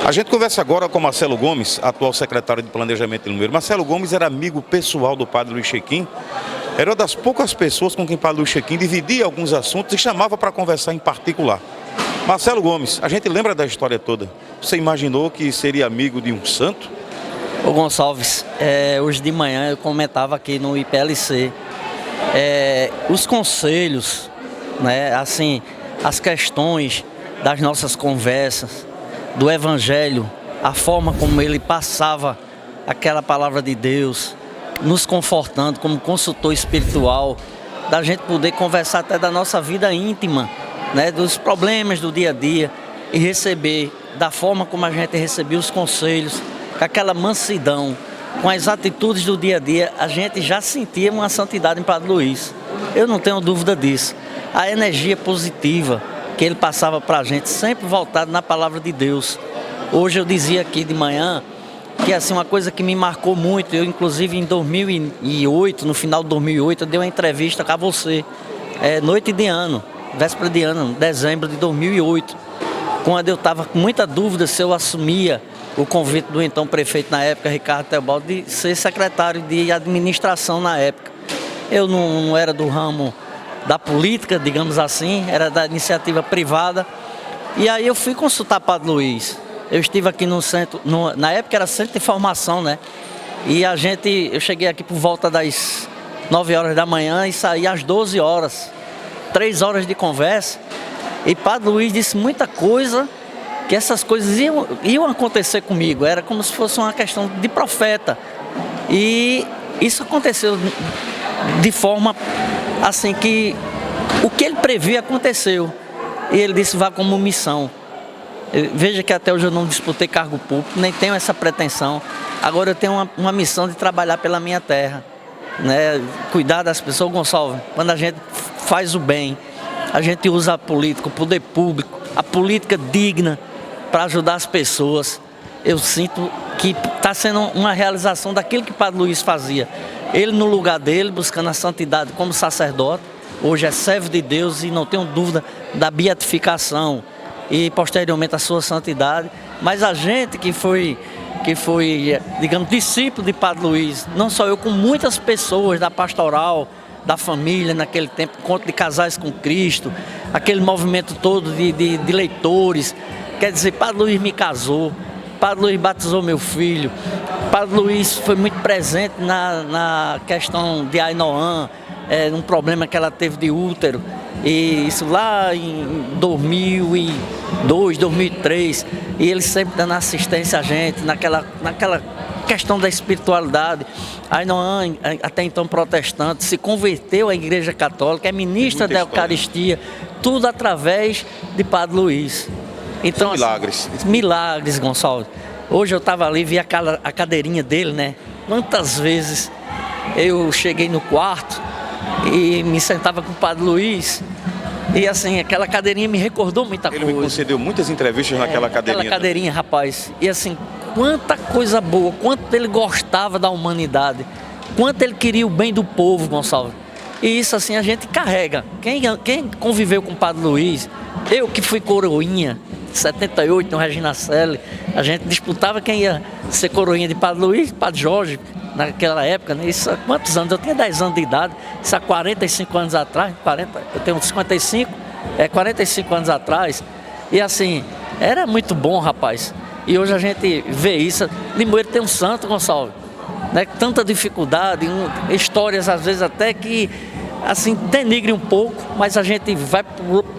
A gente conversa agora com Marcelo Gomes, atual secretário de Planejamento de Limoeiro. Marcelo Gomes era amigo pessoal do padre Luiz Chequim. Era uma das poucas pessoas com quem o padre Luiz Chequim dividia alguns assuntos e chamava para conversar em particular. Marcelo Gomes, a gente lembra da história toda. Você imaginou que seria amigo de um santo? Ô Gonçalves, hoje de manhã eu comentava aqui no IPLC, os conselhos, né, assim, as questões das nossas conversas, do Evangelho, a forma como ele passava aquela palavra de Deus, nos confortando como consultor espiritual, da gente poder conversar até da nossa vida íntima, né, dos problemas do dia a dia e receber da forma como a gente recebia os conselhos, com aquela mansidão, com as atitudes do dia a dia, a gente já sentia uma santidade em Padre Luiz. Eu não tenho dúvida disso. A energia positiva que ele passava para a gente, sempre voltado na palavra de Deus. Hoje eu dizia aqui de manhã que assim, uma coisa que me marcou muito, eu inclusive em 2008, no final de 2008, eu dei uma entrevista com você, noite de ano, véspera de ano, dezembro de 2008, quando eu estava com muita dúvida se eu assumia o convite do então prefeito na época, Ricardo Teobaldo, de ser secretário de administração na época. Eu não era do ramo da política, digamos assim, era da iniciativa privada. E aí eu fui consultar Padre Luiz. Eu estive aqui no centro, na época era centro de formação, né? E eu cheguei aqui por volta das 9 horas da manhã e saí às 12 horas. 3 horas de conversa. E Padre Luiz disse muita coisa, que essas coisas iam acontecer comigo. Era como se fosse uma questão de profeta. E isso aconteceu de forma assim que o que ele previa aconteceu. E ele disse, vá como missão. Veja que até hoje eu não disputei cargo público, nem tenho essa pretensão. Agora eu tenho uma missão de trabalhar pela minha terra, né? Cuidar das pessoas. Gonçalves, quando a gente faz o bem, a gente usa a política, o poder público, a política digna para ajudar as pessoas. Eu sinto que está sendo uma realização daquilo que Padre Luiz fazia. Ele no lugar dele, buscando a santidade como sacerdote, hoje é servo de Deus e não tenho dúvida da beatificação e posteriormente a sua santidade. Mas a gente que foi, digamos, discípulo de Padre Luiz, não só eu, com muitas pessoas da pastoral, da família naquele tempo, encontro de casais com Cristo, aquele movimento todo de leitores. Quer dizer, Padre Luiz me casou, Padre Luiz batizou meu filho, Padre Luiz foi muito presente na questão de Ainoã, um problema que ela teve de útero, e isso lá em 2002, 2003, e ele sempre dando assistência a gente naquela questão da espiritualidade. Ainoã, até então protestante, se converteu à Igreja Católica, é ministra da Eucaristia, tudo através de Padre Luiz. Então, milagres. Assim, milagres, Gonçalves. Hoje eu estava ali, vi a cadeirinha dele, né? Quantas vezes eu cheguei no quarto e me sentava com o Padre Luiz e assim, aquela cadeirinha me recordou muita coisa. Ele me concedeu muitas entrevistas naquela cadeirinha. Aquela cadeirinha, rapaz. E assim, quanta coisa boa, quanto ele gostava da humanidade, quanto ele queria o bem do povo, Gonçalves. E isso assim a gente carrega. Quem conviveu com o Padre Luiz, eu que fui coroinha, 78 no Regina Selle, a gente disputava quem ia ser coroinha de Padre Luiz, Padre Jorge, naquela época, né? Isso há quantos anos? Eu tinha 10 anos de idade, isso há 45 anos atrás, eu tenho 55, 45 anos atrás, e assim, era muito bom, rapaz. E hoje a gente vê isso. Limoeiro tem um santo, Gonçalves, né? Tanta dificuldade, histórias às vezes até que assim denigre um pouco, mas a gente vai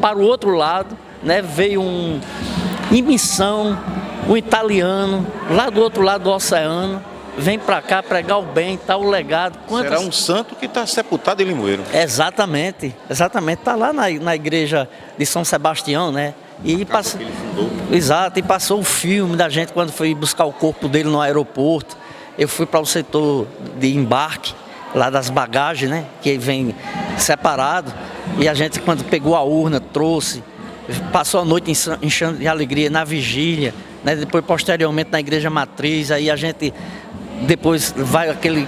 para o outro lado, né? Veio em missão, um italiano lá do outro lado do oceano, vem para cá pregar o bem, tá o legado. Será um santo que está sepultado em Limoeiro. Exatamente, está lá na igreja de São Sebastião, né? E passou, exato, e passou o filme da gente quando foi buscar o corpo dele no aeroporto. Eu fui para o setor de embarque, lá das bagagens, né? Que vem separado. E a gente, quando pegou a urna, trouxe, passou a noite enchendo de alegria na vigília, né? Depois, posteriormente, na igreja matriz. Aí a gente, depois, vai aquele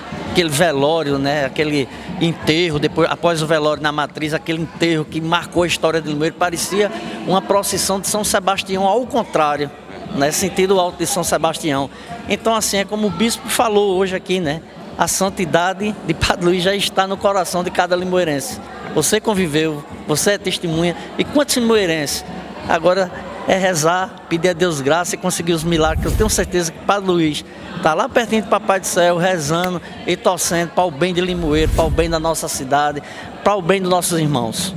velório, né? Aquele enterro, depois, após o velório na matriz, aquele enterro que marcou a história de Limoeiro. Parecia uma procissão de São Sebastião, ao contrário. né? Sentido alto de São Sebastião. Então, assim, é como o bispo falou hoje aqui, né? A santidade de Padre Luiz já está no coração de cada limoeirense. Você conviveu, você é testemunha. E quantos limoeirenses? Agora é rezar, pedir a Deus graça e conseguir os milagres. Eu tenho certeza que Padre Luiz está lá pertinho do Papai do Céu, rezando e torcendo para o bem de Limoeiro, para o bem da nossa cidade, para o bem dos nossos irmãos.